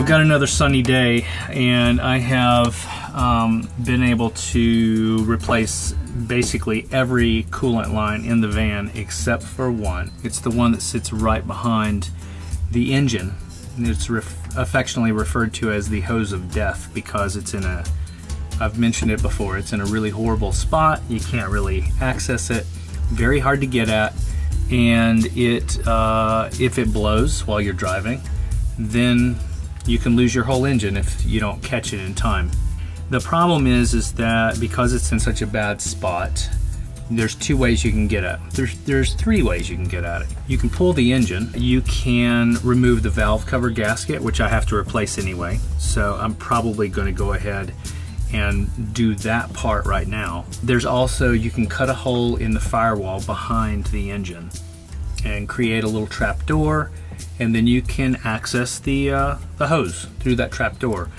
I've got another sunny day, and I have been able to replace basically every coolant line in the van except for one. It's the one that sits right behind the engine. And it's affectionately referred to as the hose of death because it's in a, I've mentioned it before, it's in a really horrible spot. You can't really access it, very hard to get at, and it if it blows while you're driving, then you can lose your whole engine if you don't catch it in time. The problem is that because it's in such a bad spot, there's two ways you can get at it. There's three ways you can get at it. You can pull the engine, you can remove the valve cover gasket, which I have to replace anyway, so I'm probably going to go ahead and do that part right now. There's also, you can cut a hole in the firewall behind the engine and create a little trap door, and then you can access the hose through that trap door.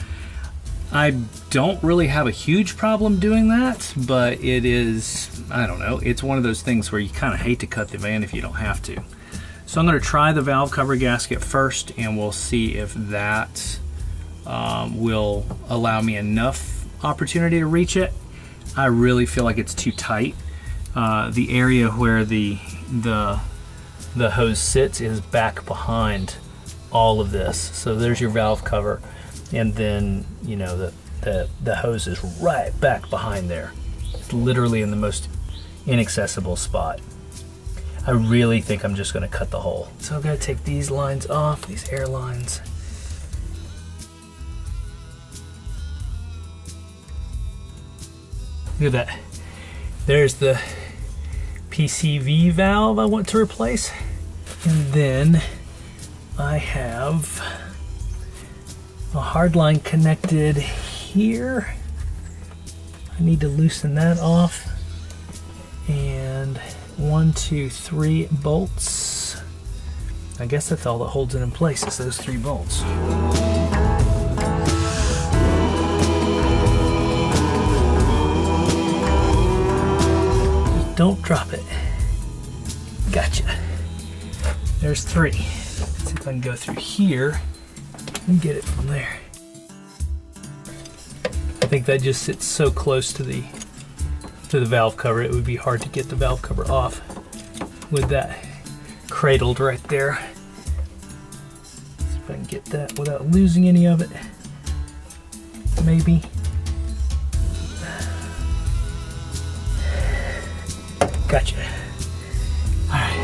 I don't really have a huge problem doing that, but it is, I don't know, it's one of those things where you kind of hate to cut the van if you don't have to. So I'm going to try the valve cover gasket first, and we'll see if that will allow me enough opportunity to reach it. I really feel like it's too tight. The area where the hose sits is back behind all of this. So there's your valve cover, and then you know the hose is right back behind there. It's literally in the most inaccessible spot. I really think I'm just going to cut the hole. So I've got to take these lines off, these air lines. Look at that. There's the PCV valve I want to replace. And then I have a hard line connected here. I need to loosen that off. And 1, 2, 3 bolts. I guess that's all that holds it in place is those 3 bolts. Don't drop it. Gotcha. There's 3. Let's see if I can go through here and get it from there. I think that just sits so close to the valve cover, it would be hard to get the valve cover off with that cradled right there. See if I can get that without losing any of it. Maybe. Gotcha. All right.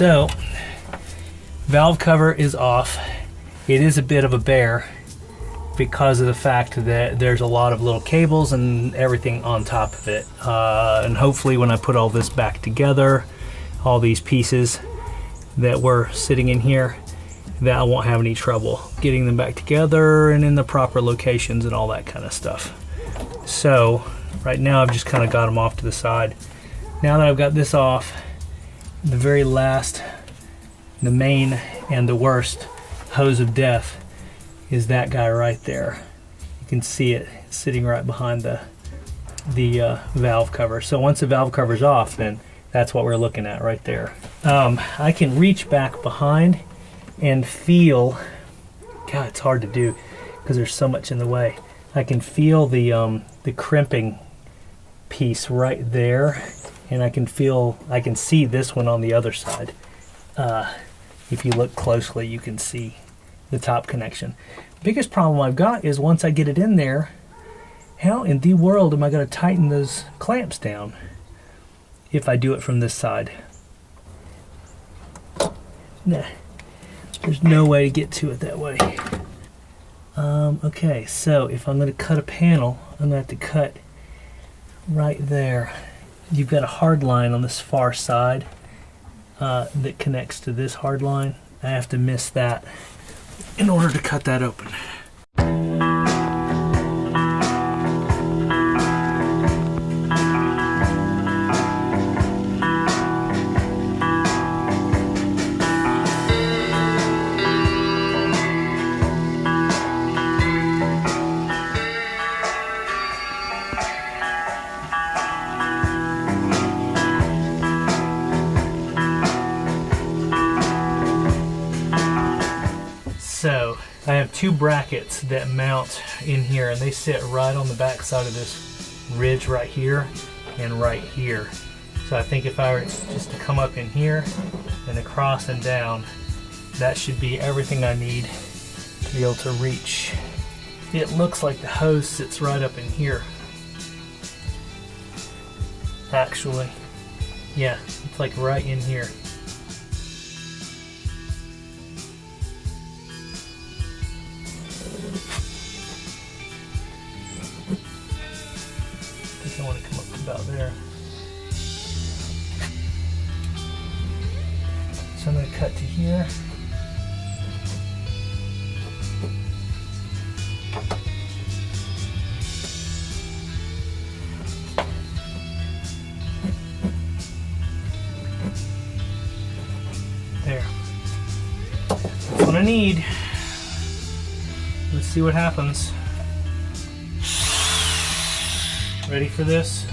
So, valve cover is off. It is a bit of a bear because of the fact that there's a lot of little cables and everything on top of it. And hopefully when I put all this back together, all these pieces that were sitting in here, that I won't have any trouble getting them back together and in the proper locations and all that kind of stuff. So, right now I've just kind of got them off to the side. Now that I've got this off, the very last, the main and the worst hose of death is that guy right there. You can see it sitting right behind the valve cover. So once the valve cover's off, then that's what we're looking at right there. I can reach back behind and feel, God, it's hard to do because there's so much in the way. I can feel the crimping piece right there. And I can see this one on the other side. If you look closely, you can see the top connection. Biggest problem I've got is once I get it in there, how in the world am I going to tighten those clamps down if I do it from this side? Nah, there's no way to get to it that way. Okay, so if I'm going to cut a panel, I'm going to have to cut right there. You've got a hard line on this far side. that connects to this hard line. I have to miss that in order to cut that open. So I have two brackets that mount in here, and they sit right on the back side of this ridge right here and right here. So I think if I were just to come up in here and across and down, that should be everything I need to be able to reach. It looks like the hose sits right up in here. Actually, yeah, it's like right in here. I want to come up to about there. So I'm going to cut to here. There. That's what I need. Let's see what happens. Ready for this?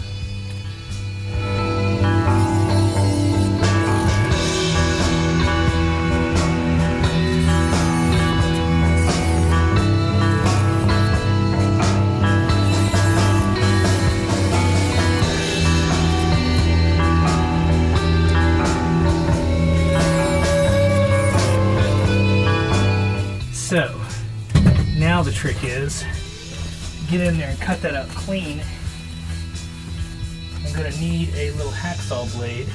So, now the trick is get in there and cut that out clean. I'm going to need a little hacksaw blade.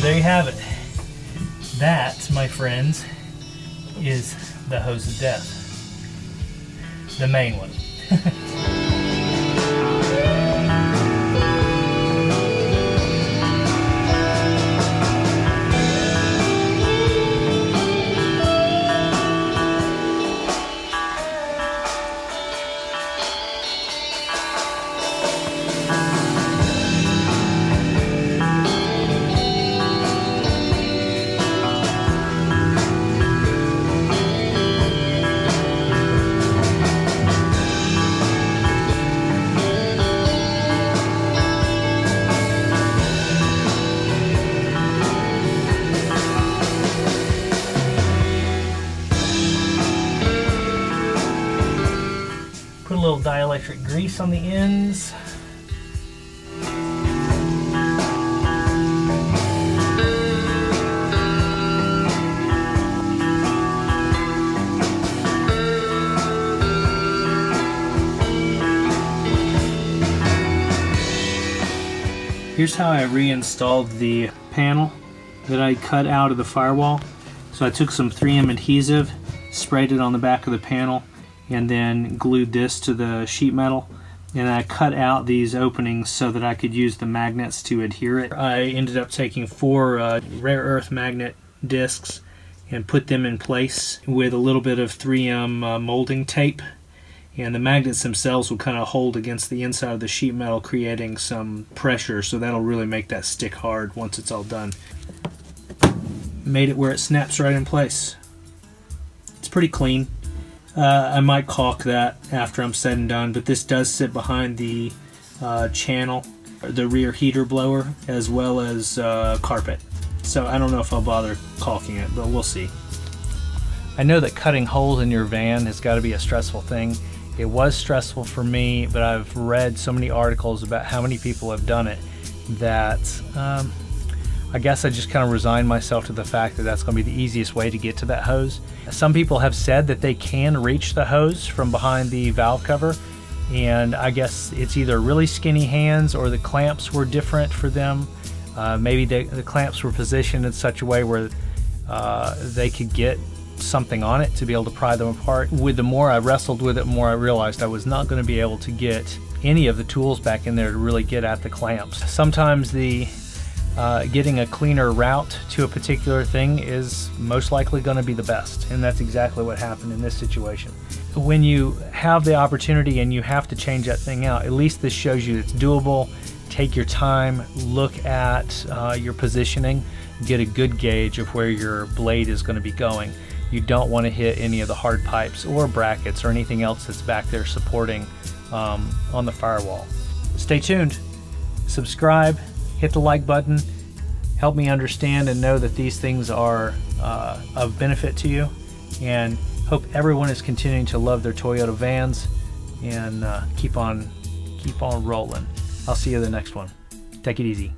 There you have it. That, my friends, is the hose of death. The main one. Put a little dielectric grease on the ends. Here's how I reinstalled the panel that I cut out of the firewall. So I took some 3M adhesive, sprayed it on the back of the panel, and then glued this to the sheet metal. And I cut out these openings so that I could use the magnets to adhere it. I ended up taking 4 rare earth magnet discs and put them in place with a little bit of 3M molding tape. And the magnets themselves will kind of hold against the inside of the sheet metal, creating some pressure, so that'll really make that stick hard once it's all done. Made it where it snaps right in place. It's pretty clean. I might caulk that after I'm said and done, but this does sit behind the channel, the rear heater blower, as well as carpet. So I don't know if I'll bother caulking it, but we'll see. I know that cutting holes in your van has got to be a stressful thing. It was stressful for me, but I've read so many articles about how many people have done it that I guess I just kind of resigned myself to the fact that that's going to be the easiest way to get to that hose. Some people have said that they can reach the hose from behind the valve cover, and I guess it's either really skinny hands or the clamps were different for them. Maybe the clamps were positioned in such a way where they could get something on it to be able to pry them apart. The more I wrestled with it, the more I realized I was not going to be able to get any of the tools back in there to really get at the clamps. Sometimes getting a cleaner route to a particular thing is most likely going to be the best, and that's exactly what happened in this situation. When you have the opportunity and you have to change that thing out, at least this shows you it's doable. Take your time, look at your positioning, get a good gauge of where your blade is going to be going. You don't want to hit any of the hard pipes or brackets or anything else that's back there supporting on the firewall. Stay tuned, subscribe, hit the like button, help me understand and know that these things are of benefit to you, and hope everyone is continuing to love their Toyota vans and keep on rolling. I'll see you in the next one. Take it easy.